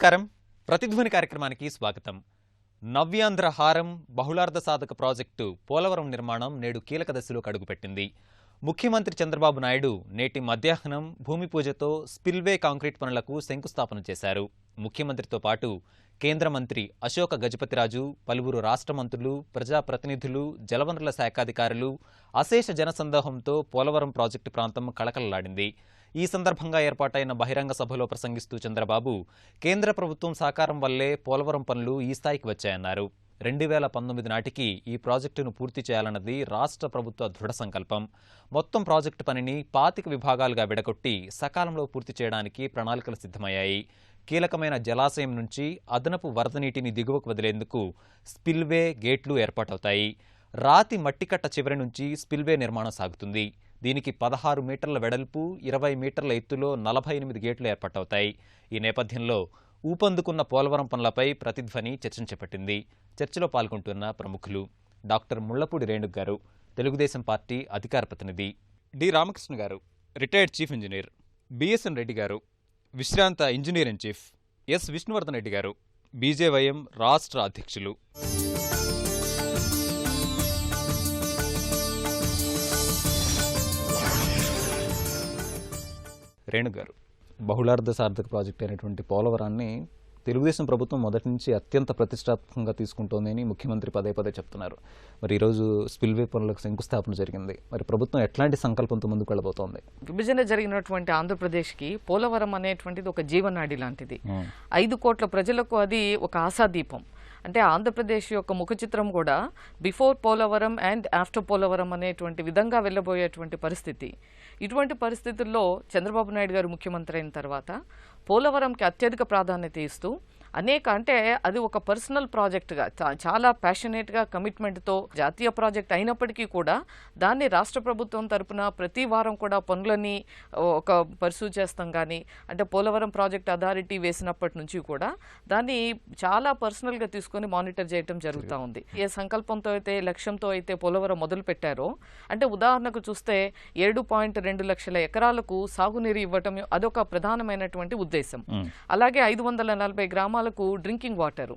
నమస్కారం. ప్రతిధ్వని కార్యక్రమానికి స్వాగతం. నవ్యాంధ్ర హారం బహుళార్థ సాధక ప్రాజెక్టు పోలవరం నిర్మాణం నేడు కీలక దశలోకి అడుగుపెట్టింది. ముఖ్యమంత్రి చంద్రబాబు నాయుడు నేటి మధ్యాహ్నం భూమి పూజతో స్పిల్వే కాంక్రీట్ పనులకు శంకుస్థాపన చేశారు. ముఖ్యమంత్రితో పాటు కేంద్ర మంత్రి అశోక గజపతిరాజు, పలువురు రాష్ట్ర మంత్రులు, ప్రజాప్రతినిధులు, జలవనరుల శాఖాధికారులు, అశేష జనసందోహంతో పోలవరం ప్రాజెక్టు ప్రాంతం కళకళలాడింది. ఈ సందర్భంగా ఏర్పాటైన బహిరంగ సభలో ప్రసంగిస్తూ చంద్రబాబు కేంద్ర ప్రభుత్వం సహకారం వల్లే పోలవరం పనులు ఈ స్థాయికి వచ్చాయన్నారు. 2019 నాటికి ఈ ప్రాజెక్టును పూర్తి చేయాలన్నది రాష్ట్ర ప్రభుత్వ దృఢ సంకల్పం. మొత్తం ప్రాజెక్టు పనిని 25 విభాగాలుగా విడగొట్టి సకాలంలో పూర్తి చేయడానికి ప్రణాళికలు సిద్ధమయ్యాయి. కీలకమైన జలాశయం నుంచి అదనపు వరద నీటిని దిగువకు వదిలేందుకు స్పిల్వే గేట్లు ఏర్పాటవుతాయి. రాతి మట్టికట్ట చివరి నుంచి స్పిల్వే నిర్మాణం సాగుతుంది. దీనికి 16 మీటర్ల వెడల్పు, 20 మీటర్ల ఎత్తులో 48 గేట్లు ఏర్పాటవుతాయి. ఈ నేపథ్యంలో ఊపందుకున్న పోలవరం పనులపై ప్రతిధ్వని చర్చను చేపట్టింది. చర్చలో పాల్గొంటున్న ప్రముఖులు డాక్టర్ ముళ్లపూడి రేణుక్ గారు, తెలుగుదేశం పార్టీ అధికార ప్రతినిధి; D Ramakrishna garu, retired chief engineer; BSN Reddy garu, విశ్రాంత engineer in chief; S Vishnuvardhan Reddy garu, BJYM రాష్ట్ర అధ్యక్షులు. రేణుక్ గారు, బహుళార్థ సాధక ప్రాజెక్ట్ అయినటువంటి పోలవరాన్ని తెలుగుదేశం ప్రభుత్వం మొదటి నుంచి అత్యంత ప్రతిష్టాత్మకంగా తీసుకుంటోందని ముఖ్యమంత్రి పదే పదే చెప్తున్నారు. మరి ఈరోజు స్పిల్వే పనులకు శంకుస్థాపన జరిగింది. మరి ప్రభుత్వం ఎట్లాంటి సంకల్పంతో ముందుకు వెళ్ళబోతోంది? విభజన జరిగినటువంటి ఆంధ్రప్రదేశ్కి పోలవరం అనేటువంటిది ఒక జీవనాడి లాంటిది. 5 కోట్ల ప్రజలకు అది ఒక ఆశాదీపం. అంటే ఆంధ్రప్రదేశ్ యొక్క ముఖ చిత్రం కూడా before Polavaram and after Polavaram అనేటువంటి విధంగా వెళ్ళబోయేటువంటి పరిస్థితి. ఇటువంటి పరిస్థితుల్లో చంద్రబాబు నాయుడు గారు ముఖ్యమంత్రి అయిన తర్వాత పోలవరంకి అత్యధిక ప్రాధాన్యత ఇస్తూ అంటే అది ఒక పర్సనల్ ప్రాజెక్టుగా, చాలా ప్యాషనేట్గా, కమిట్మెంట్తో జాతీయ ప్రాజెక్ట్ అయినప్పటికీ కూడా దాన్ని రాష్ట్ర ప్రభుత్వం తరపున ప్రతి వారం కూడా పనులని ఒక పర్సూ చేస్తాం. కానీ అంటే పోలవరం ప్రాజెక్ట్ అథారిటీ వేసినప్పటి నుంచి కూడా దాన్ని చాలా పర్సనల్గా తీసుకొని మానిటర్ చేయడం జరుగుతూ ఉంది. ఏ సంకల్పంతో అయితే, లక్ష్యంతో అయితే పోలవరం మొదలు పెట్టారో, అంటే ఉదాహరణకు చూస్తే 7.2 లక్షల ఎకరాలకు సాగునీరు ఇవ్వటం అదొక ప్రధానమైనటువంటి ఉద్దేశం. అలాగే 540 గ్రామాలకు డ్రింకింగ్ వాటర్,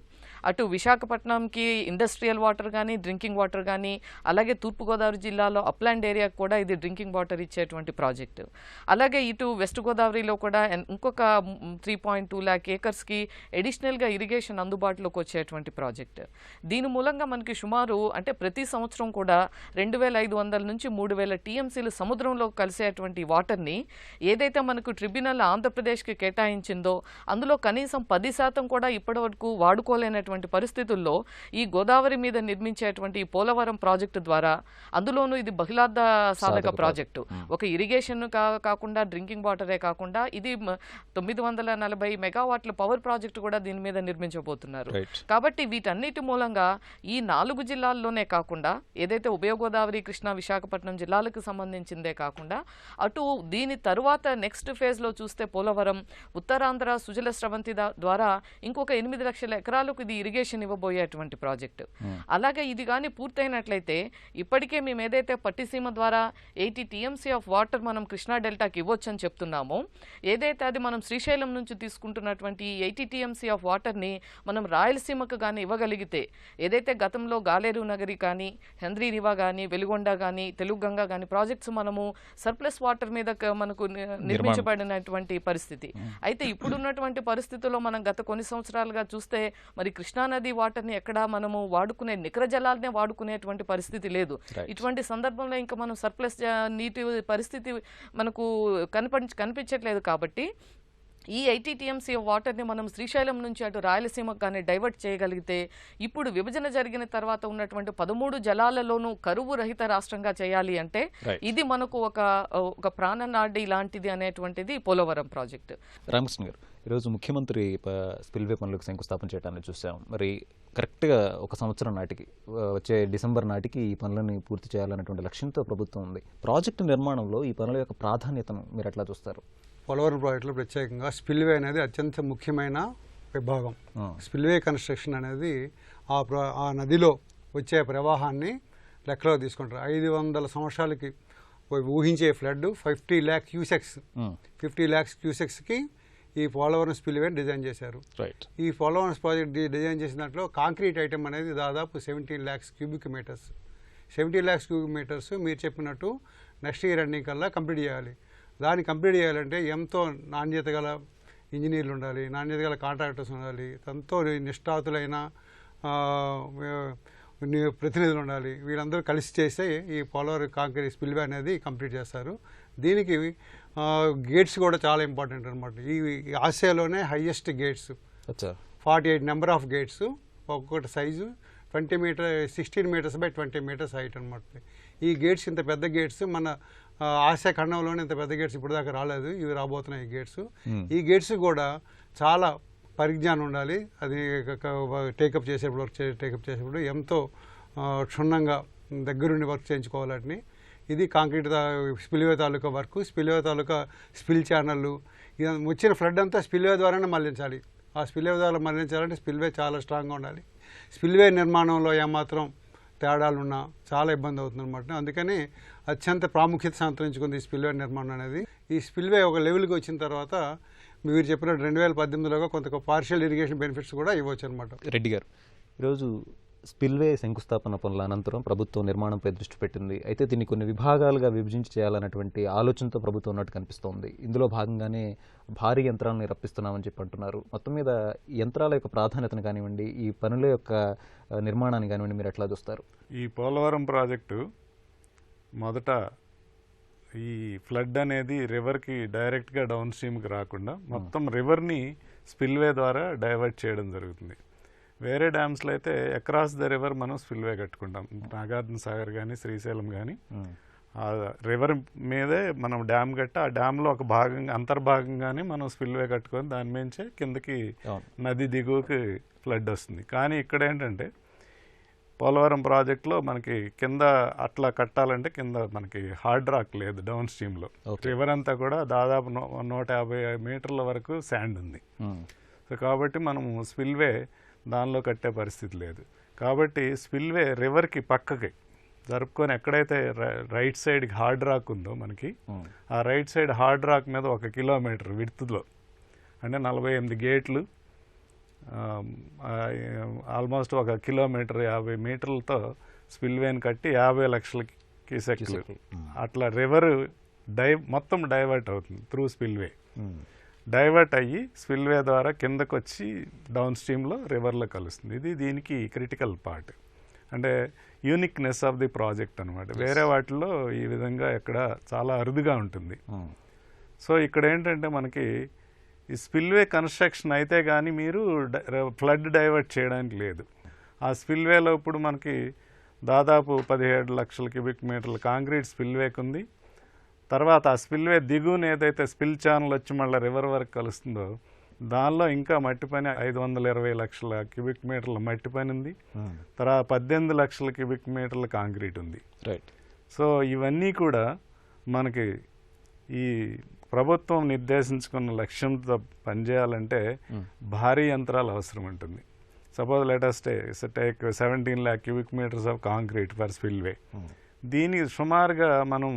అటు విశాఖపట్నంకి ఇండస్ట్రియల్ వాటర్ కానీ, డ్రింకింగ్ వాటర్ కానీ, అలాగే తూర్పుగోదావరి జిల్లాలో అప్లాండ్ ఏరియాకు కూడా ఇది డ్రింకింగ్ వాటర్ ఇచ్చేటువంటి ప్రాజెక్టు. అలాగే ఇటు వెస్ట్ గోదావరిలో కూడా ఇంకొక 3.2 lakh ఏకర్స్కి అడిషనల్గా ఇరిగేషన్ అందుబాటులోకి వచ్చేటువంటి ప్రాజెక్టు. దీని మూలంగా మనకి సుమారు అంటే ప్రతి సంవత్సరం కూడా 2500 నుంచి 3000 టీఎంసీలు సముద్రంలో కలిసేటువంటి వాటర్ని ఏదైతే మనకు ట్రిబ్యునల్ ఆంధ్రప్రదేశ్కి కేటాయించిందో అందులో కనీసం 10% కూడా ఇప్పటి వరకు వాడుకోలేనటువంటి పరిస్థితుల్లో ఈ గోదావరి మీద నిర్మించేటువంటి పోలవరం ప్రాజెక్టు ద్వారా, అందులోనూ ఇది బహుళార్థ సాధక ప్రాజెక్టు, ఒక ఇరిగేషన్ కాకుండా డ్రింకింగ్ వాటరే కాకుండా ఇది 940 మెగావాట్ల పవర్ ప్రాజెక్టు కూడా దీని మీద నిర్మించబోతున్నారు. కాబట్టి వీటన్నిటి మూలంగా ఈ 4 జిల్లాల్లోనే కాకుండా ఏదైతే ఉభయ గోదావరి, కృష్ణా, విశాఖపట్నం జిల్లాలకు సంబంధించిందే కాకుండా అటు దీని తరువాత నెక్స్ట్ ఫేజ్లో చూస్తే పోలవరం ఉత్తరాంధ్ర సుజల స్రవంతి ద్వారా ఇంకొక 8 లక్షల ఎకరాలకు ఇది ఇరిగేషన్ ఇవ్వబోయేటువంటి ప్రాజెక్టు. అలాగే ఇది కానీ పూర్తయినట్లయితే ఇప్పటికే మేము ఏదైతే పట్టిసీమ ద్వారా 80 టీఎంసీ ఆఫ్ వాటర్ మనం కృష్ణా డెల్టాకి ఇవ్వచ్చని చెప్తున్నామో, ఏదైతే అది మనం శ్రీశైలం నుంచి తీసుకుంటున్నటువంటి 80 టీఎంసీ ఆఫ్ వాటర్ని మనం రాయలసీమకు కానీ ఇవ్వగలిగితే, ఏదైతే గతంలో గాలేరు నగరి కానీ, హంద్రీ రివా కానీ, వెలుగొండ కానీ, తెలుగు గంగా కానీ ప్రాజెక్ట్స్ మనము సర్ప్లస్ వాటర్ మీద మనకు నిర్మించబడినటువంటి పరిస్థితి. అయితే ఇప్పుడున్నటువంటి పరిస్థితుల్లో మనం గత కొన్ని సంవత్సరాలుగా చూస్తే మరి కృష్ణానది వాటర్ని ఎక్కడా మనము వాడుకునే నికర జలాలనే వాడుకునేటువంటి పరిస్థితి లేదు. ఇటువంటి సందర్భంలో ఇంకా మనం సర్ప్లస్ నీటి పరిస్థితి మనకు కనిపించట్లేదు. కాబట్టి ఈ 80 టీఎంసీ వాటర్ని మనం శ్రీశైలం నుంచి అటు రాయలసీమకు కానీ డైవర్ట్ చేయగలిగితే, ఇప్పుడు విభజన జరిగిన తర్వాత ఉన్నటువంటి 13 జలాలలోనూ కరువు రహిత రాష్ట్రంగా చేయాలి అంటే ఇది మనకు ఒక ప్రాణనాడి లాంటిది అనేటువంటిది పోలవరం ప్రాజెక్టు. రామకృష్ణ గారు, ఈరోజు ముఖ్యమంత్రి స్పిల్వే పనులకు శంకుస్థాపన చేయడాన్ని చూసాం. మరి కరెక్ట్గా 1 సంవత్సరం నాటికి, వచ్చే డిసెంబర్ నాటికి ఈ పనులను పూర్తి చేయాలనేటువంటి లక్ష్యంతో ప్రభుత్వం ఉంది. ప్రాజెక్టు నిర్మాణంలో ఈ పనుల యొక్క ప్రాధాన్యతను మీరు ఎట్లా చూస్తారు? పోలవరం ప్రాజెక్టులో ప్రత్యేకంగా స్పిల్వే అనేది అత్యంత ముఖ్యమైన విభాగం. స్పిల్వే కన్స్ట్రక్షన్ అనేది ఆ నదిలో వచ్చే ప్రవాహాన్ని లెక్కలో తీసుకుంటారు. 500 సంవత్సరాలకి ఊహించే ఫ్లడ్ 50 lakh క్యూసెక్స్ 50 lakhs క్యూసెక్స్కి ఈ పోలవరం స్పిల్వేని డిజైన్ చేశారు. రైట్. ఈ పోలవరం ప్రాజెక్ట్ డిజైన్ చేసిన దాంట్లో కాంక్రీట్ ఐటమ్ అనేది దాదాపు 17 lakhs cubic meters. 17 lakhs cubic meters మీరు చెప్పినట్టు నెక్స్ట్ ఇయర్ ఎండింగ్ కల్లా కంప్లీట్ చేయాలి. దాన్ని కంప్లీట్ చేయాలంటే ఎంతో నాణ్యత గల ఇంజనీర్లు ఉండాలి, నాణ్యత గల కాంట్రాక్టర్స్ ఉండాలి, ఎంతో నిష్ఠాతులైన ప్రతినిధులు ఉండాలి. వీళ్ళందరూ కలిసి చేస్తే ఈ పోలవరం కాంక్రీట్ స్పిల్వే అనేది కంప్లీట్ చేస్తారు. దీనికి గేట్స్ కూడా చాలా ఇంపార్టెంట్ అనమాట. ఈ ఆసియాలోనే highest gates 48 number of gates, ఒక్కొక్కటి size 16 meters by 20 meters height అనమాట. ఈ గేట్స్ ఇంత పెద్ద గేట్స్ మన ఆసియా ఖండంలోనే ఇంత పెద్ద గేట్స్ ఇప్పుడు దాకా రాలేదు, ఇవి రాబోతున్నాయి ఈ గేట్స్. ఈ గేట్స్ కూడా చాలా పరిజ్ఞానం ఉండాలి. అది టేకప్ చేసేప్పుడు టేకప్ చేసేప్పుడు ఎంతో క్షుణ్ణంగా దగ్గరుండి వర్క్ చేయించుకోవాలని. ఇది కాంక్రీట్ స్పిల్వే తాలూకా వర్క్. స్పిల్వే తాలూకా స్పిల్ ఛానళ్ళు వచ్చిన ఫ్లడ్ అంతా స్పిల్వే ద్వారానే మళ్లించాలి. ఆ స్పిల్వే ద్వారా మళ్లించాలంటే స్పిల్వే చాలా స్ట్రాంగ్గా ఉండాలి. స్పిల్వే నిర్మాణంలో ఏమాత్రం తేడాలున్నా చాలా ఇబ్బంది అవుతుంది అనమాట. అందుకని అత్యంత ప్రాముఖ్యత సంతరించుకుంది ఈ స్పిల్వే నిర్మాణం అనేది. ఈ స్పిల్వే ఒక లెవెల్కి వచ్చిన తర్వాత మీరు చెప్పినట్టు 2018లోగా కొంత పార్షియల్ ఇరిగేషన్ బెనిఫిట్స్ కూడా ఇవ్వచ్చు అనమాట. రెడ్డి గారు, ఈరోజు స్పిల్వే శంకుస్థాపన పనుల అనంతరం ప్రభుత్వం నిర్మాణంపై దృష్టి పెట్టింది. అయితే దీన్ని కొన్ని విభాగాలుగా విభజించి చేయాలన్నటువంటి ఆలోచనతో ప్రభుత్వం ఉన్నట్టు కనిపిస్తోంది. ఇందులో భాగంగానే భారీ యంత్రాలను రప్పిస్తున్నామని చెప్పి అంటున్నారు. మొత్తం మీద యంత్రాల యొక్క ప్రాధాన్యతను కానివ్వండి, ఈ పనుల యొక్క నిర్మాణాన్ని కానివ్వండి, మీరు ఎట్లా చూస్తారు? ఈ పోలవరం ప్రాజెక్టు మొదట ఈ ఫ్లడ్ అనేది రివర్కి డైరెక్ట్గా డౌన్ స్ట్రీమ్కి రాకుండా మొత్తం రివర్ని స్పిల్వే ద్వారా డైవర్ట్ చేయడం జరుగుతుంది. వేరే డ్యామ్స్లో అయితే అక్రాస్ ద రివర్ మనం స్పిల్వే కట్టుకుంటాం. నాగార్జున సాగర్ కానీ శ్రీశైలం కానీ ఆ రివర్ మీదే మనం డ్యామ్ కట్టి ఆ డ్యామ్లో ఒక భాగంగా అంతర్భాగంగానే మనం స్పిల్వే కట్టుకొని దాని మించే కిందకి నది దిగువకి ఫ్లడ్ వస్తుంది. కానీ ఇక్కడ ఏంటంటే పోలవరం ప్రాజెక్ట్లో మనకి కింద అట్లా కట్టాలంటే కింద మనకి హార్డ్ రాక్ లేదు డౌన్ స్ట్రీమ్లో. రివర్ అంతా కూడా దాదాపు 150 మీటర్ల వరకు శాండ్ ఉంది. సో కాబట్టి మనము స్పిల్వే దానిలో కట్టే పరిస్థితి లేదు. కాబట్టి స్పిల్వే రివర్కి పక్కకి జరుపుకొని ఎక్కడైతే రైట్ సైడ్కి హార్డ్ రాక్ ఉందో మనకి ఆ రైట్ సైడ్ హార్డ్ రాక్ మీద 1 kilometer విడ్త్లో అంటే 48 గేట్లు, ఆల్మోస్ట్ 1 kilometer 50 మీటర్లతో స్పిల్వేని కట్టి 50 లక్షల క్యూసెక్లు అట్లా రివర్ మొత్తం డైవర్ట్ అవుతుంది త్రూ స్పిల్వే. డైవర్ట్ అయ్యి స్పిల్వే ద్వారా కిందకు వచ్చి డౌన్ స్ట్రీమ్లో రివర్లో కలుస్తుంది. ఇది దీనికి క్రిటికల్ పార్ట్, అంటే యూనిక్నెస్ ఆఫ్ ది ప్రాజెక్ట్ అనమాట. వేరే వాటిల్లో ఈ విధంగా ఇక్కడ చాలా అరుదుగా ఉంటుంది. సో ఇక్కడ ఏంటంటే మనకి ఈ స్పిల్వే కన్స్ట్రక్షన్ అయితే కానీ మీరు ఫ్లడ్ డైవర్ట్ చేయడానికి లేదు. ఆ స్పిల్వేలో ఇప్పుడు మనకి దాదాపు 17 లక్షల క్యూబిక్ మీటర్ల కాంక్రీట్ స్పిల్వేకి ఉంది. తర్వాత ఆ స్పిల్వే దిగువన ఏదైతే స్పిల్ ఛానల్ వచ్చి మళ్ళీ రివర్ వరకు కలుస్తుందో దానిలో ఇంకా మట్టి పని 520 లక్షల క్యూబిక్ మీటర్ల మట్టి పని ఉంది. తర్వాత 18 లక్షల క్యూబిక్ మీటర్ల కాంక్రీట్ ఉంది. రైట్. సో ఇవన్నీ కూడా మనకి ఈ ప్రభుత్వం నిర్దేశించుకున్న లక్ష్యంతో పనిచేయాలంటే భారీ యంత్రాలు అవసరం ఉంటుంది. Suppose latest take 17 lakh cubic meters of concrete for spillway. దీనికి సుమారుగా మనం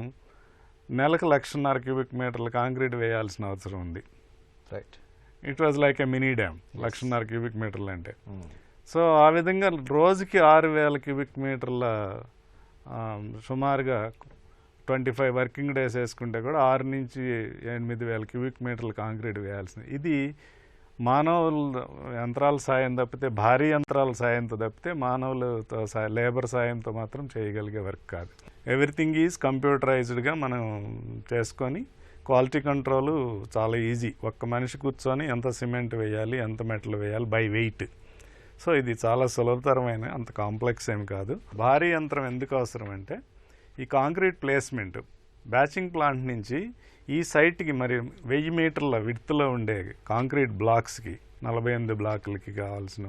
నెలకు 1,50,000 cubic meterల కాంక్రీట్ వేయాల్సిన అవసరం ఉంది. Right. It was like a mini dam 1,50,000 cubic meterలు అంటే. సో ఆ విధంగా రోజుకి 6,000 cubic meterల సుమారుగా 25 వర్కింగ్ డేస్ వేసుకుంటే కూడా 6 నుంచి 8,000 cubic meterల కాంక్రీట్ వేయాల్సింది. ఇది మానవుల యంత్రాల సాయం తప్పితే, భారీ యంత్రాల సాయంతో తప్పితే మానవులతో లేబర్ సాయంతో మాత్రం చేయగలిగే వర్క్ కాదు. ఎవ్రీథింగ్ ఈజ్ కంప్యూటరైజ్డ్గా మనం చేసుకొని క్వాలిటీ కంట్రోల్ చాలా ఈజీ. ఒక్క మనిషి కూర్చొని ఎంత సిమెంట్ వేయాలి, ఎంత మెటల్ వేయాలి బై వెయిట్. సో ఇది చాలా సులభతరమైన, అంత కాంప్లెక్స్ ఏమి కాదు. భారీ యంత్రం ఎందుకు అవసరం అంటే ఈ కాంక్రీట్ ప్లేస్మెంట్ బ్యాచింగ్ ప్లాంట్ నుంచి ఈ సైట్కి మరి 1000 మీటర్ల విడ్త్లో ఉండే కాంక్రీట్ బ్లాక్స్కి 48 బ్లాకులకి కావాల్సిన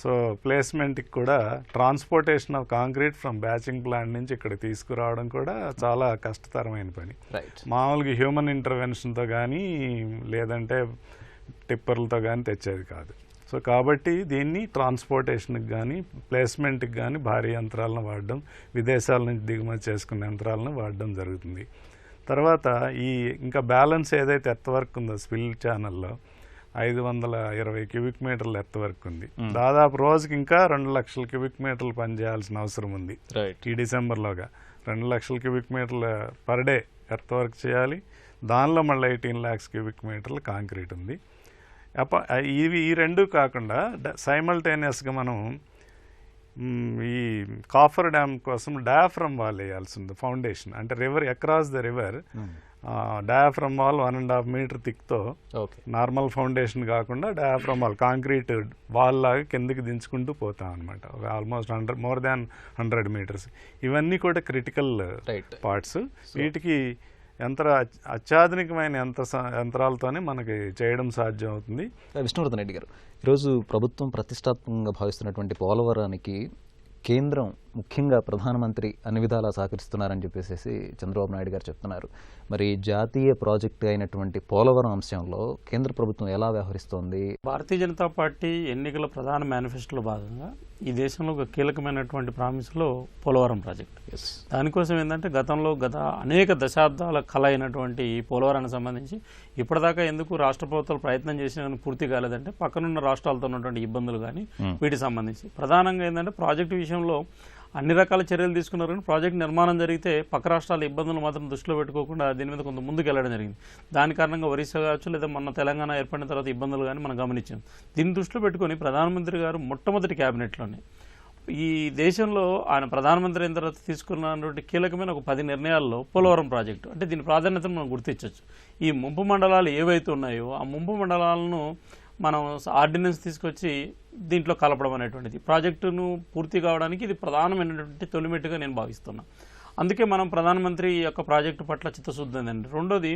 సో ప్లేస్మెంట్కి కూడా transportation of concrete from బ్యాచింగ్ plant నుంచి ఇక్కడ తీసుకురావడం కూడా చాలా కష్టతరమైన పని. మామూలుగా హ్యూమన్ ఇంటర్వెన్షన్తో కానీ లేదంటే టిప్పర్లతో కానీ తెచ్చేది కాదు. సో కాబట్టి దీన్ని ట్రాన్స్పోర్టేషన్కి కానీ ప్లేస్మెంట్కి కానీ భారీ యంత్రాలను వాడడం, విదేశాల నుంచి దిగుమతి చేసుకున్న యంత్రాలను వాడడం జరుగుతుంది. తర్వాత ఈ ఇంకా బ్యాలెన్స్ ఏదైతే ఎర్త్ వర్క్ ఉందో స్పిల్ ఛానల్లో 520 క్యూబిక్ మీటర్ల ఎర్త్ వర్క్ ఉంది. దాదాపు రోజుకి ఇంకా 2 లక్షల క్యూబిక్ మీటర్లు పనిచేయాల్సిన అవసరం ఉంది. ఈ డిసెంబర్లోగా 2 లక్షల క్యూబిక్ మీటర్ల పర్ డే ఎర్త్ వర్క్ చేయాలి. దానిలో మళ్ళీ 18 lakhs క్యూబిక్ మీటర్ల కాంక్రీట్ ఉంది. ఈ రెండు కాకుండా సైమల్టేనియస్గా మనం ఈ కాఫర్ డ్యామ్ కోసం డయాఫ్రమ్ వాల్ వేయాల్సి ఉంది. ఫౌండేషన్ అంటే river across the river diaphragm wall 1.5 meter థిక్తో, నార్మల్ ఫౌండేషన్ కాకుండా డయాఫ్రమ్ వాల్ కాంక్రీట్ వాల్ లాగా కిందకి దించుకుంటూ పోతాం అనమాట. Almost more than 100 meters. ఇవన్నీ కూడా క్రిటికల్ పార్ట్స్. వీటికి అత్యాధునికమైన యంత్రాలతోనే మనకి చేయడం సాధ్యం అవుతుంది. విష్ణువర్ధన్ రెడ్డి గారు, ఈరోజు ప్రభుత్వం ప్రతిష్టాత్మకంగా భావిస్తున్నటువంటి పోలవరానికి కేంద్రం ముఖ్యంగా ప్రధానమంత్రి అన్ని విధాలా సహకరిస్తున్నారని చెప్పేసి చంద్రబాబు నాయుడు గారు చెప్తున్నారు. మరి జాతీయ ప్రాజెక్టు అయినటువంటి పోలవరం అంశంలో కేంద్ర ప్రభుత్వం ఎలా వ్యవహరిస్తోంది? భారతీయ జనతా పార్టీ ఎన్నికల ప్రధాన మేనిఫెస్టోలో భాగంగా ఈ దేశంలో ఒక కీలకమైనటువంటి ప్రామిస్లో పోలవరం ప్రాజెక్టు. దానికోసం ఏంటంటే గత అనేక దశాబ్దాల కళ అయినటువంటి ఈ పోలవరానికి సంబంధించి ఇప్పటిదాకా ఎందుకు రాష్ట్ర ప్రభుత్వాలు ప్రయత్నం చేసిన పూర్తి కాలేదంటే పక్కనున్న రాష్ట్రాలతో ఉన్నటువంటి ఇబ్బందులు కానీ వీటికి సంబంధించి ప్రధానంగా ఏంటంటే ప్రాజెక్టు విషయంలో అన్ని రకాల చర్యలు తీసుకున్నారు. కానీ ప్రాజెక్టు నిర్మాణం జరిగితే పక్క రాష్ట్రాల ఇబ్బందులు మాత్రం దృష్టిలో పెట్టుకోకుండా దీని మీద కొంత ముందుకు వెళ్ళడం జరిగింది. దాని కారణంగా ఒరిస్సా కావచ్చు లేదా మొన్న తెలంగాణ ఏర్పడిన తర్వాత ఇబ్బందులు కానీ మనం గమనించాం. దీన్ని దృష్టిలో పెట్టుకొని ప్రధానమంత్రి గారు మొట్టమొదటి క్యాబినెట్లోనే ఈ దేశంలో ఆయన ప్రధానమంత్రి అయిన తర్వాత తీసుకున్నటువంటి కీలకమైన ఒక 10 నిర్ణయాల్లో పోలవరం ప్రాజెక్టు అంటే దీని ప్రాధాన్యతను మనం గుర్తించవచ్చు. ఈ ముంపు మండలాలు ఏవైతే ఉన్నాయో ఆ ముంపు మండలాలను మనం ఆర్డినెన్స్ తీసుకొచ్చి దీంట్లో కలపడం అనేటువంటిది ప్రాజెక్టును పూర్తి కావడానికి ఇది ప్రధానమైనటువంటి తొలిమెట్టుగా నేను భావిస్తున్నాను. అందుకే మనం ప్రధానమంత్రి యొక్క ప్రాజెక్టు పట్ల చిత్తశుద్ధి ఉందండి. రెండోది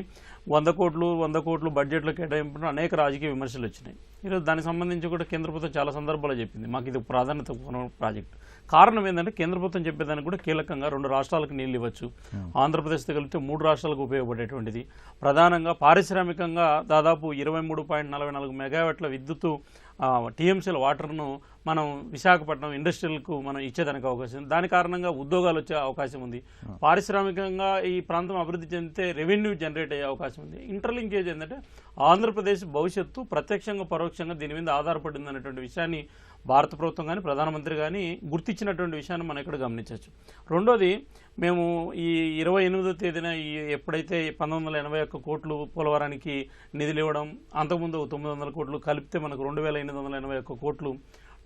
100 కోట్లు బడ్జెట్లో కేటాయింపును అనేక రాజకీయ విమర్శలు వచ్చినాయి. ఈరోజు దానికి సంబంధించి కూడా కేంద్ర ప్రభుత్వం చాలా సందర్భాల్లో చెప్పింది మాకు ఇది ప్రాధాన్యత ప్రాజెక్టు. కారణం ఏంటంటే కేంద్ర ప్రభుత్వం చెప్పేదానికి కూడా కీలకంగా 2 రాష్ట్రాలకు నీళ్ళు ఇవ్వచ్చు, ఆంధ్రప్రదేశ్తో కలిపితే 3 రాష్ట్రాలకు ఉపయోగపడేటువంటిది. ప్రధానంగా పారిశ్రామికంగా దాదాపు 23.44 మెగావాట్ల విద్యుత్తు టీఎంసీల వాటర్ను మనం విశాఖపట్నం ఇండస్ట్రియల్కు మనం ఇచ్చేదానికి అవకాశం ఉంది. దాని కారణంగా ఉద్యోగాలు వచ్చే అవకాశం ఉంది. పారిశ్రామికంగా ఈ ప్రాంతం అభివృద్ధి చెందితే రెవెన్యూ జనరేట్ అయ్యే అవకాశం ఉంది. ఇంటర్లింకేజ్ ఏంటంటే ఆంధ్రప్రదేశ్ భవిష్యత్తు ప్రత్యక్షంగా పరోక్షంగా దీని మీద ఆధారపడింది అనేటువంటి విషయాన్ని భారత ప్రభుత్వం కానీ ప్రధానమంత్రి కానీ గుర్తించినటువంటి విషయాన్ని మనం ఇక్కడ గమనించవచ్చు. రెండోది మేము ఈ 28వ తేదీన ఎప్పుడైతే 1981 కోట్లు పోలవరానికి నిధులు ఇవ్వడం, అంతకుముందు 900 కోట్లు కలిపితే మనకు 2881 కోట్లు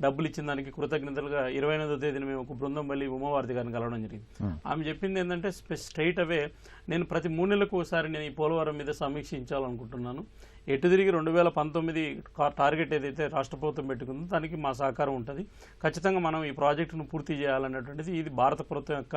డబ్బులు ఇచ్చిన దానికి కృతజ్ఞతలుగా 28వ తేదీన మేము ఒక బృందం మళ్ళీ ఉమావారతి గారిని కలవడం జరిగింది. ఆమె చెప్పింది ఏంటంటే స్ట్రైట్ అవే నేను ప్రతి 3 నెలలకు ఒకసారి నేను ఈ పోలవరం మీద సమీక్షించాలనుకుంటున్నాను. ఎటు తిరిగి 2019 టార్గెట్ ఏదైతే రాష్ట్ర ప్రభుత్వం పెట్టుకుందో దానికి మా సహకారం ఉంటుంది. ఖచ్చితంగా మనం ఈ ప్రాజెక్టును పూర్తి చేయాలనేటువంటిది ఇది భారత ప్రభుత్వం యొక్క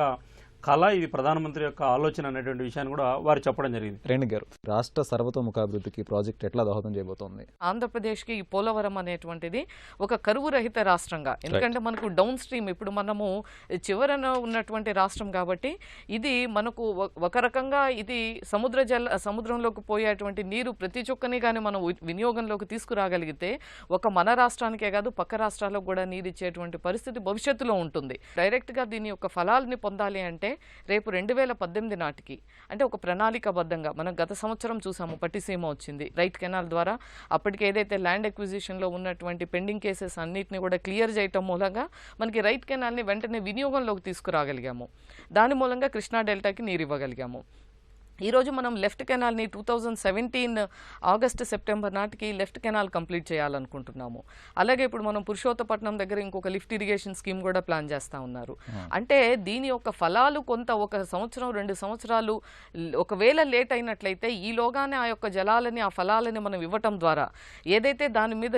కళ, ఇది ప్రధానమంత్రి యొక్క ఆలోచన అనేటువంటి విషయాన్ని కూడా వారు చెప్పడం జరిగింది. రేణు గారు, రాష్ట్ర సర్వతోముఖాభివృద్ధికి ప్రాజెక్ట్ ఎట్లా దోహదం చేయబోతోంది? ఆంధ్రప్రదేశ్కి ఈ పోలవరం అనేటువంటిది ఒక కరువు రహిత రాష్ట్రంగా, ఎందుకంటే మనకు డౌన్ స్ట్రీమ్ ఇప్పుడు మనము చివరన ఉన్నటువంటి రాష్ట్రం కాబట్టి ఇది మనకు ఒక రకంగా ఇది సముద్రంలోకి పోయేటువంటి నీరు ప్రతి చుక్కని కానీ మనం వినియోగంలోకి తీసుకురాగలిగితే ఒక మన రాష్ట్రానికే కాదు పక్క రాష్ట్రాలకు కూడా నీరు ఇచ్చేటువంటి పరిస్థితి భవిష్యత్తులో ఉంటుంది. డైరెక్ట్గా దీని యొక్క ఫలాల్ని పొందాలి అంటే రేపు 2018 నాటికి అంటే ఒక ప్రణాళికాబద్ధంగా మనం గత సంవత్సరం చూసాము పట్టిసీమ వచ్చింది రైట్ కెనాల్ ద్వారా. అప్పటికి ఏదైతే ల్యాండ్ ఎక్విజిషన్లో ఉన్నటువంటి పెండింగ్ కేసెస్ అన్నిటిని కూడా క్లియర్ చేయటం మూలంగా మనకి రైట్ కెనాల్ని వెంటనే వినియోగంలోకి తీసుకురాగలిగాము. దాని మూలంగా కృష్ణా డెల్టాకి నీరు ఇవ్వగలిగాము. ఈరోజు మనం లెఫ్ట్ కెనాల్ని 2017 ఆగస్టు సెప్టెంబర్ నాటికి లెఫ్ట్ కెనాల్ కంప్లీట్ చేయాలనుకుంటున్నాము. అలాగే ఇప్పుడు మనం పురుషోత్తపట్నం దగ్గర ఇంకొక లిఫ్ట్ ఇరిగేషన్ స్కీమ్ కూడా ప్లాన్ చేస్తూ ఉన్నారు. అంటే దీని యొక్క ఫలాలు కొంత 1 సంవత్సరం 2 సంవత్సరాలు ఒకవేళ లేట్ అయినట్లయితే ఈలోగానే ఆ యొక్క జలాలని ఆ ఫలాలని మనం ఇవ్వటం ద్వారా ఏదైతే దాని మీద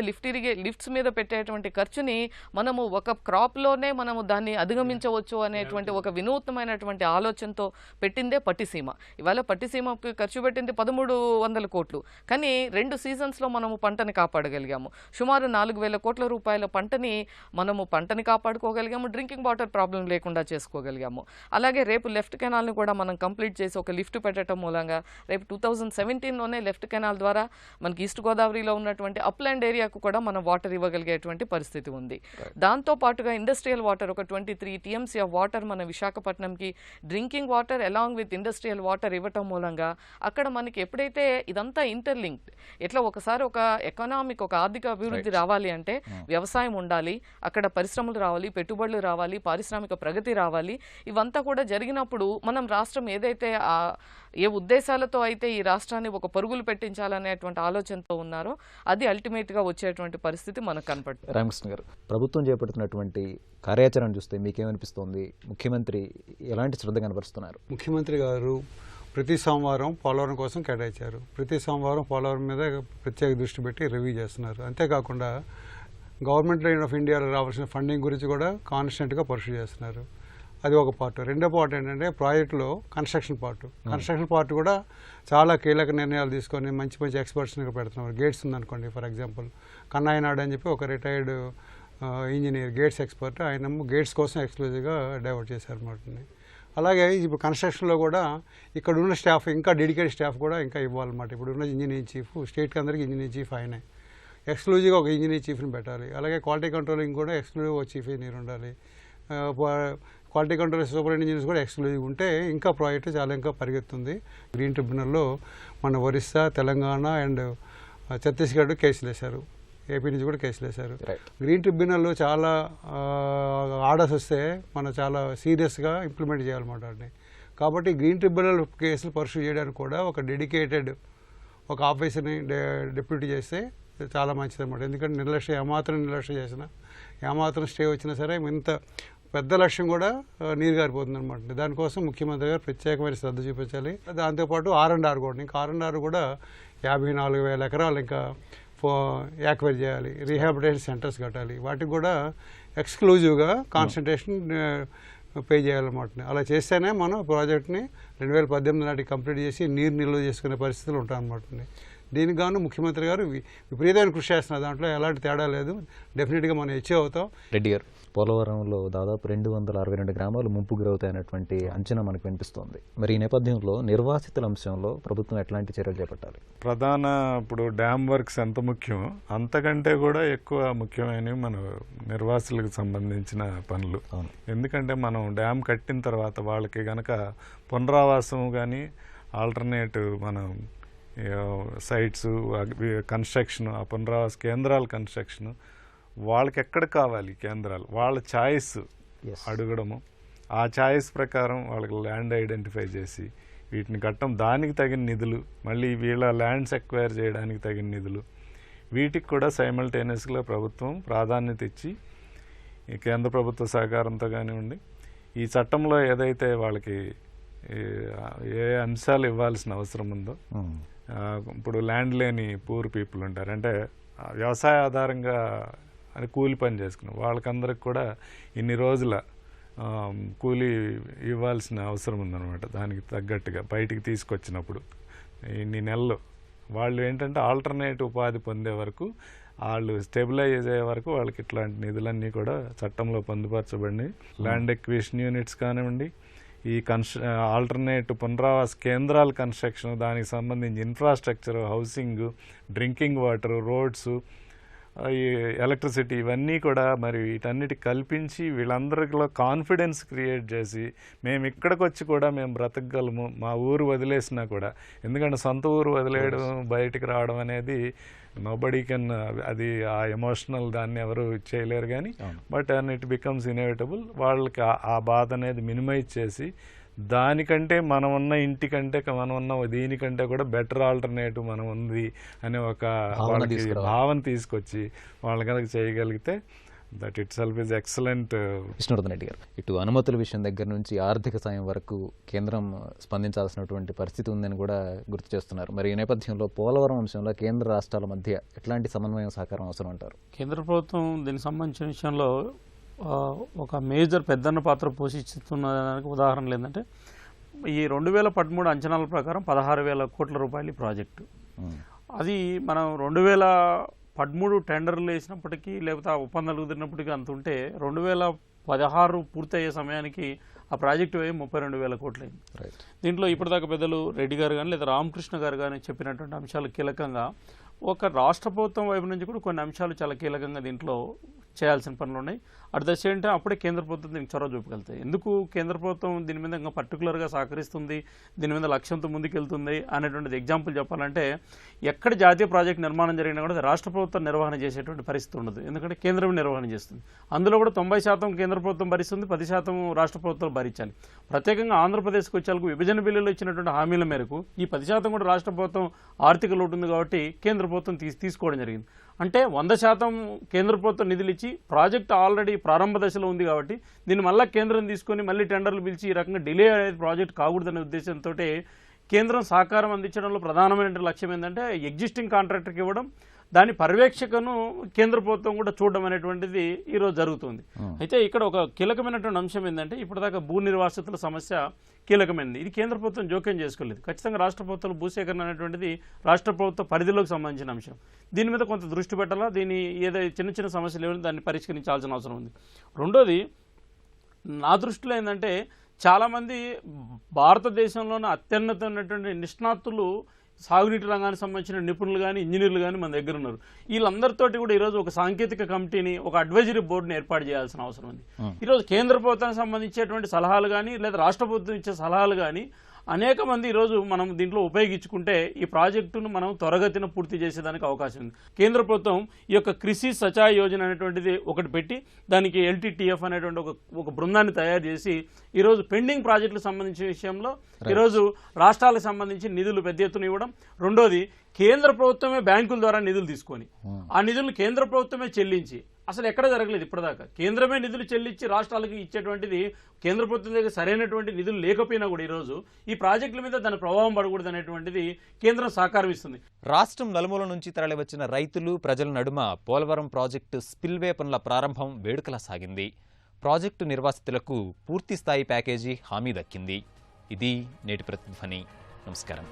లిఫ్ట్స్ మీద పెట్టేటువంటి ఖర్చుని మనము ఒక క్రాప్లోనే మనము దాన్ని అధిగమించవచ్చు అనేటువంటి ఒక వినూత్నమైనటువంటి ఆలోచనతో పెట్టిందే పట్టిసీమ. ఇవాళ పట్టిసీమకు ఖర్చు పెట్టింది 1300 కోట్లు, కానీ 2 సీజన్స్లో మనము పంటని కాపాడగలిగాము. సుమారు 4000 కోట్ల రూపాయల పంటని కాపాడుకోగలిగాము. డ్రింకింగ్ వాటర్ ప్రాబ్లం లేకుండా చేసుకోగలిగాము. అలాగే రేపు లెఫ్ట్ కెనాల్ని కూడా మనం కంప్లీట్ చేసి ఒక లిఫ్ట్ పెట్టడం మూలంగా రేపు 2017లోనే లెఫ్ట్ కెనాల్ ద్వారా మనకి ఈస్ట్ గోదావరిలో ఉన్నటువంటి అప్లాండ్ ఏరియాకు కూడా మనం వాటర్ ఇవ్వగలిగేటువంటి పరిస్థితి ఉంది. దాంతో పాటుగా ఇండస్ట్రియల్ వాటర్ ఒక 23 TMC ఆఫ్ వాటర్ మన విశాఖపట్నంకి drinking water along with industrial water ఇవ్వటం ఉండటం మూలంగా అక్కడ మనకి ఎప్పుడైతే ఇదంతా ఇంటర్లింక్డ్, ఎట్లా ఒకసారి ఒక ఎకనామిక్ ఒక ఆర్థిక అభివృద్ధి రావాలి అంటే వ్యవసాయం ఉండాలి, అక్కడ పరిశ్రమలు రావాలి, పెట్టుబడులు రావాలి, పారిశ్రామిక ప్రగతి రావాలి. ఇవంతా కూడా జరిగినప్పుడు మనం రాష్ట్రం ఏదైతే ఏ ఉద్దేశాలతో అయితే ఈ రాష్ట్రాన్ని ఒక పరుగులు పెట్టించాలనేటువంటి ఆలోచనతో ఉన్నారో అది అల్టిమేట్గా వచ్చేటువంటి పరిస్థితి మనకు కనపడుతుంది. రామకృష్ణ గారు, ప్రభుత్వం చేపడుతున్నటువంటి కార్యాచరణ చూస్తే మీకేమనిపిస్తోంది? ముఖ్యమంత్రి ఎలాంటి శ్రద్ధ కనబరుస్తున్నారు? ముఖ్యమంత్రి గారు ప్రతి సోమవారం పోలవరం కోసం కేటాయించారు. ప్రతి సోమవారం పోలవరం మీద ప్రత్యేక దృష్టి పెట్టి రివ్యూ చేస్తున్నారు. అంతేకాకుండా గవర్నమెంట్ ఆఫ్ ఇండియాలో రావాల్సిన ఫండింగ్ గురించి కూడా కాన్స్టెంట్గా పర్సూ చేస్తున్నారు. అది ఒక పార్ట్. రెండో పార్ట్ ఏంటంటే ప్రాజెక్టులో కన్స్ట్రక్షన్ పార్ట్ కూడా చాలా కీలక నిర్ణయాలు తీసుకొని మంచి మంచి ఎక్స్పర్ట్స్ని పెడుతున్నారు. గేట్స్ ఉందనుకోండి, ఫర్ ఎగ్జాంపుల్ కన్నాయనాడు అని చెప్పి ఒక రిటైర్డ్ ఇంజనీర్, గేట్స్ ఎక్స్పర్ట్, ఆయన గేట్స్ కోసం ఎక్స్క్లూజివ్గా డైవర్ట్ చేశారన్నమాట. అలాగే ఇప్పుడు కన్స్ట్రక్షన్లో కూడా ఇక్కడ ఉన్న స్టాఫ్, ఇంకా డెడికేటెడ్ స్టాఫ్ కూడా ఇంకా ఇవ్వాలన్నమాట. ఇప్పుడు ఉన్న ఇంజనీరింగ్ చీఫ్, స్టేట్కి అందరికీ ఇంజనీరింగ్ చీఫ్ ఆయనే, ఎక్స్క్లూజివ్గా ఒక ఇంజనీరింగ్ చీఫ్ని పెట్టాలి. అలాగే క్వాలిటీ కంట్రోలింగ్ కూడా ఎక్స్క్లూజివ్ ఒక చీఫ్ ఇంజనీర్ ఉండాలి. క్వాలిటీ కంట్రోల్ సూపరింటెండెంట్ ఇంజనీర్స్ కూడా ఎక్స్క్లూజివ్ ఉంటే ఇంకా ప్రాజెక్ట్ చాలా ఇంకా పరిగెత్తుంది. గ్రీన్ ట్రిబ్యునల్లో మన ఒరిస్సా, తెలంగాణ అండ్ ఛత్తీస్గఢ్ కేసులు వేశారు, ఏపీ నుంచి కూడా కేసులు వేశారు. గ్రీన్ ట్రిబ్యునల్లో చాలా ఆర్డర్స్ వస్తే మనం చాలా సీరియస్గా ఇంప్లిమెంట్ చేయాలన్నమాట వాటిని. కాబట్టి గ్రీన్ ట్రిబ్యునల్ కేసులు పర్సూ చేయడానికి కూడా ఒక డెడికేటెడ్ ఒక ఆఫీసర్ని డిప్యూటీ చేస్తే చాలా మంచిది అన్నమాట. ఎందుకంటే ఏమాత్రం నిర్లక్ష్యం చేసినా, ఏమాత్రం స్టే వచ్చినా సరే ఇంత పెద్ద లక్ష్యం కూడా నీరు గారిపోతుంది అనమాట. దానికోసం ముఖ్యమంత్రి గారు ప్రత్యేకమైన శ్రద్ధ చూపించాలి. దాంతోపాటు R&R కూడా, ఇంకా R&R కూడా 54,000 ఎకరాలు ఇంకా యాక్వైర్ చేయాలి, రీహాబిలిటేషన్ సెంటర్స్ కట్టాలి, వాటికి కూడా ఎక్స్క్లూజివ్గా కాన్సన్ట్రేషన్ పే చేయాలన్నమాట. అలా చేస్తేనే మనం ప్రాజెక్ట్ని 2018 నాటికి కంప్లీట్ చేసి నీరు నిల్వ చేసుకునే పరిస్థితులు ఉంటాయన్నమాట. దీనికి గాను ముఖ్యమంత్రి గారు విపరీతమైన కృషి చేస్తున్నారు. దాంట్లో ఎలాంటి తేడా లేదు. డెఫినెట్గా మనం అచీవ్ అవుతాం. రెడ్డి గారు, పోలవరంలో దాదాపు 262 గ్రామాలు ముంపు గురవుతాయనేటువంటి అంచనా మనకు వినిపిస్తోంది. మరి ఈ నేపథ్యంలో నిర్వాసితుల అంశంలో ప్రభుత్వం ఎట్లాంటి చర్యలు చేపట్టాలి? ప్రధాన ఇప్పుడు డ్యామ్ వర్క్స్ ఎంత ముఖ్యం, అంతకంటే కూడా ఎక్కువ ముఖ్యమైనవి మన నిర్వాసులకు సంబంధించిన పనులు. ఎందుకంటే మనం డ్యామ్ కట్టిన తర్వాత వాళ్ళకి గనక పునరావాసం కానీ ఆల్టర్నేటివ్ మనం సైట్స్ కన్స్ట్రక్షన్, ఆ పునరావాస కేంద్రాల కన్స్ట్రక్షన్ వాళ్ళకి ఎక్కడ కావాలి కేంద్రాలు, వాళ్ళ ఛాయిస్ అడగడము, ఆ ఛాయిస్ ప్రకారం వాళ్ళకి ల్యాండ్ ఐడెంటిఫై చేసి వీటిని కట్టడం, దానికి తగిన నిధులు, మళ్ళీ వీళ్ళ ల్యాండ్స్ ఎక్వైర్ చేయడానికి తగిన నిధులు, వీటికి కూడా సైమల్టేనియస్గా ప్రభుత్వం ప్రాధాన్యత ఇచ్చి ఈ కేంద్ర ప్రభుత్వ సహకారంతో కానివ్వండి, ఈ చట్టంలో ఏదైతే వాళ్ళకి ఏ అంశాలు ఇవ్వాల్సిన అవసరం ఉందో, ఇప్పుడు ల్యాండ్ లేని పూర్ పీపుల్ ఉంటారు, అంటే వ్యవసాయ ఆధారంగా అని కూలి పని చేసుకున్నాం, వాళ్ళకందరికి కూడా ఇన్ని రోజుల కూలీ ఇవ్వాల్సిన అవసరం ఉందన్నమాట. దానికి తగ్గట్టుగా బయటికి తీసుకొచ్చినప్పుడు ఇన్ని నెలలు వాళ్ళు ఏంటంటే ఆల్టర్నేటివ్ ఉపాధి పొందే వరకు, వాళ్ళు స్టెబిలైజ్ అయ్యే వరకు వాళ్ళకి ఇట్లాంటి నిధులన్నీ కూడా చట్టంలో పొందుపరచబడి, ల్యాండ్ ఎక్విజిషన్ యూనిట్స్ కానివ్వండి, ఈ ఆల్టర్నేట్ పునరావాస కేంద్రాల కన్స్ట్రక్షన్, దానికి సంబంధించి infrastructure, housing, drinking water, roads, ఈ ఎలక్ట్రిసిటీ, ఇవన్నీ కూడా మరి వీటన్నిటి కల్పించి వీళ్ళందరిలో కాన్ఫిడెన్స్ క్రియేట్ చేసి మేము ఇక్కడికి వచ్చి కూడా మేము బ్రతకగలము, మా ఊరు వదిలేసినా కూడా. ఎందుకంటే సొంత ఊరు వదిలేయడం, బయటికి రావడం అనేది నోబడీ కెన్, అది ఆ ఎమోషనల్ దాన్ని ఎవరు చేయలేరు. కానీ but and it becomes inevitable. వాళ్ళకి ఆ బాధ అనేది మినిమైజ్ చేసి దానికంటే మనం ఉన్న ఇంటికంటే మనం ఉన్న దీనికంటే కూడా బెటర్ ఆల్టర్నేటివ్ మనం ఉంది అనే ఒక వాళ్ళకి భావన తీసుకొచ్చి వాళ్ళ కనుక చేయగలిగితే that it self is excellent. Vishnuvardhan Reddy గారు, ఇటు అనుమతుల విషయం దగ్గర నుంచి ఆర్థిక సాయం వరకు కేంద్రం స్పందించాల్సినటువంటి పరిస్థితి ఉందని కూడా గుర్తు చేస్తున్నారు. మరి ఈ నేపథ్యంలో పోలవరం అంశంలో కేంద్ర రాష్ట్రాల మధ్య ఎట్లాంటి సమన్వయం సహకారం అవసరం అంటారు? కేంద్ర ప్రభుత్వం దీనికి సంబంధించిన విషయంలో ఒక మేజర్ పెద్దన్న పాత్ర పోషిస్తున్న దానికి ఉదాహరణలు ఏంటంటే, ఈ 2013 అంచనాల ప్రకారం 16,000 కోట్ల రూపాయల ప్రాజెక్టు. అది మనం 2013 టెండర్లు వేసినప్పటికీ, లేకపోతే ఆ ఒప్పందాలు కుదిరినప్పటికీ అంత ఉంటే 2016 పూర్తయ్యే సమయానికి ఆ ప్రాజెక్టు వ్యయం 32,000 కోట్లు అయింది. దీంట్లో ఇప్పటిదాకా పెద్దలు రెడ్డి గారు కానీ లేదా రామకృష్ణ గారు కానీ చెప్పినటువంటి అంశాలు కీలకంగా, ఒక రాష్ట్ర ప్రభుత్వం వైపు నుంచి కూడా కొన్ని అంశాలు చాలా కీలకంగా దీంట్లో చేయాల్సిన పనులు ఉన్నాయి. అట్ ద సేమ్ టైం అప్పుడే కేంద్ర ప్రభుత్వం దీనికి చొరవ చూపగలుగుతాయి. ఎందుకు కేంద్ర ప్రభుత్వం దీని మీద ఇంకా పర్టికులర్గా సహకరిస్తుంది, దీని మీద లక్ష్యంతో ముందుకెళ్తుంది అనేటువంటిది ఎగ్జాంపుల్ చెప్పాలంటే, ఎక్కడ జాతీయ ప్రాజెక్ట్ నిర్మాణం జరిగినా కూడా రాష్ట్ర ప్రభుత్వం నిర్వహణ చేసేటువంటి పరిస్థితి ఉండదు. ఎందుకంటే కేంద్రమే నిర్వహణ చేస్తుంది. అందులో కూడా 90% కేంద్ర ప్రభుత్వం భరిస్తుంది, 10% రాష్ట్ర ప్రభుత్వాలు భరించాలి. ప్రత్యేకంగా ఆంధ్రప్రదేశ్కి వచ్చేందుకు విభజన బిల్లులో ఇచ్చినటువంటి హామీల మేరకు ఈ 10% కూడా రాష్ట్ర ప్రభుత్వం ఆర్థిక లోటు ఉంది కాబట్టి కేంద్ర ప్రభుత్వం తీసుకోవడం జరిగింది. అంటే 100% కేంద్ర ప్రభుత్వం నిధులు ఇచ్చి ప్రాజెక్ట్ ఆల్రెడీ ప్రారంభ దశలో ఉంది కాబట్టి దీన్ని మళ్ళీ కేంద్రం తీసుకొని మళ్ళీ టెండర్లు పిలిచి ఈ రకంగా డిలే అనేది ప్రాజెక్ట్ కాకూడదనే ఉద్దేశంతో కేంద్రం సహకారం అందించడంలో ప్రధానమైన లక్ష్యం ఏంటంటే ఎగ్జిస్టింగ్ కాంట్రాక్టర్కి ఇవ్వడం, దాని పర్యవేక్షకను కేంద్ర ప్రభుత్వం కూడా చూడడం అనేటువంటిది ఈరోజు జరుగుతుంది. అయితే ఇక్కడ ఒక కీలకమైనటువంటి అంశం ఏంటంటే, ఇప్పటిదాకా భూ నిర్వాసితుల సమస్య కీలకమైనది. ఇది కేంద్ర ప్రభుత్వం జోక్యం చేసుకోలేదు. ఖచ్చితంగా రాష్ట్ర ప్రభుత్వాలు భూసేకరణ అనేటువంటిది రాష్ట్ర ప్రభుత్వ పరిధిలోకి సంబంధించిన అంశం. దీని మీద కొంత దృష్టి పెట్టాలా, దీని ఏదైతే చిన్న చిన్న సమస్యలు ఏమైనా దాన్ని పరిష్కరించాల్సిన అవసరం ఉంది. రెండోది, నా దృష్టిలో ఏంటంటే, చాలామంది భారతదేశంలోనే అత్యున్నతమైనటువంటి నిష్ణాతులు సాగునీటి రంగానికి సంబంధించిన నిపుణులు కానీ ఇంజనీర్లు కానీ మన దగ్గర ఉన్నారు. వీళ్ళందరితోటి కూడా ఈరోజు ఒక సాంకేతిక కమిటీని, ఒక అడ్వైజరీ బోర్డుని ఏర్పాటు చేయాల్సిన అవసరం ఉంది. ఈరోజు కేంద్ర ప్రభుత్వానికి సంబంధించేటువంటి సలహాలు కానీ లేదా రాష్ట్ర ప్రభుత్వం ఇచ్చే సలహాలు కానీ అనేక మంది ఈరోజు మనం దీంట్లో ఉపయోగించుకుంటే ఈ ప్రాజెక్టును మనం త్వరగతిన పూర్తి చేసేదానికి అవకాశం ఉంది. కేంద్ర ప్రభుత్వం ఈ యొక్క కృషి సచాయ్ యోజన అనేటువంటిది ఒకటి పెట్టి దానికి LTTF అనేటువంటి ఒక బృందాన్ని తయారు చేసి ఈరోజు పెండింగ్ ప్రాజెక్టులకు సంబంధించిన విషయంలో ఈరోజు రాష్ట్రాలకు సంబంధించి నిధులు పెద్ద ఎత్తున ఇవ్వడం. రెండోది, కేంద్ర ప్రభుత్వమే బ్యాంకుల ద్వారా నిధులు తీసుకొని ఆ నిధులను కేంద్ర ప్రభుత్వమే చెల్లించి, అసలు ఎక్కడ జరగలేదు ఇప్పటిదాకా, కేంద్రమే నిధులు చెల్లించి రాష్ట్రాలకు ఇచ్చేటువంటిది కేంద్ర ప్రభుత్వం దగ్గర సరైనటువంటి నిధులు లేకపోయినా కూడా ఈరోజు ఈ ప్రాజెక్టుల మీద దాని ప్రభావం పడకూడదు అనేటువంటిది కేంద్రం సహకారం ఇస్తుంది. రాష్ట్రం నలుమూల నుంచి తరలివచ్చిన రైతులు, ప్రజల నడుమ పోలవరం ప్రాజెక్టు స్పిల్వే పనుల ప్రారంభం వేడుకలా సాగింది. ప్రాజెక్టు నిర్వాసితులకు పూర్తిస్థాయి ప్యాకేజీ హామీ దక్కింది. ఇది నేటి ప్రతిధ్వని. నమస్కారం.